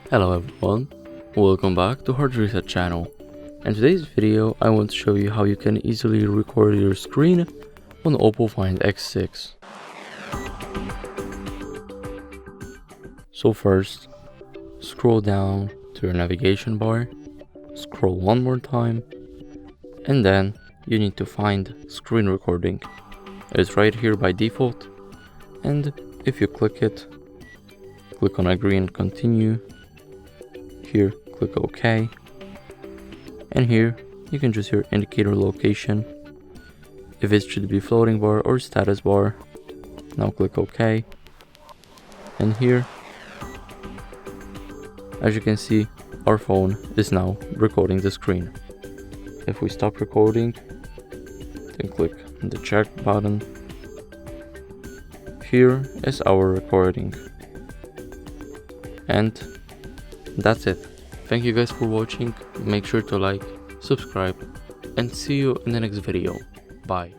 Hello everyone, welcome back to HardReset channel. In today's video I want to show you how you can easily record your screen on OPPO Find X6. So first, scroll down to your navigation bar, scroll one more time, and then you need to find screen recording. It's right here by default, and if you click it, click on agree and continue. Here, click OK, and here you can choose your indicator location, if it should be floating bar or status bar. Now click OK, and here, as you can see, our phone is now recording the screen. If we stop recording, then click the check button. Here is our recording, and that's it. Thank you guys for watching. Make sure to like, subscribe, and see you in the next video. Bye.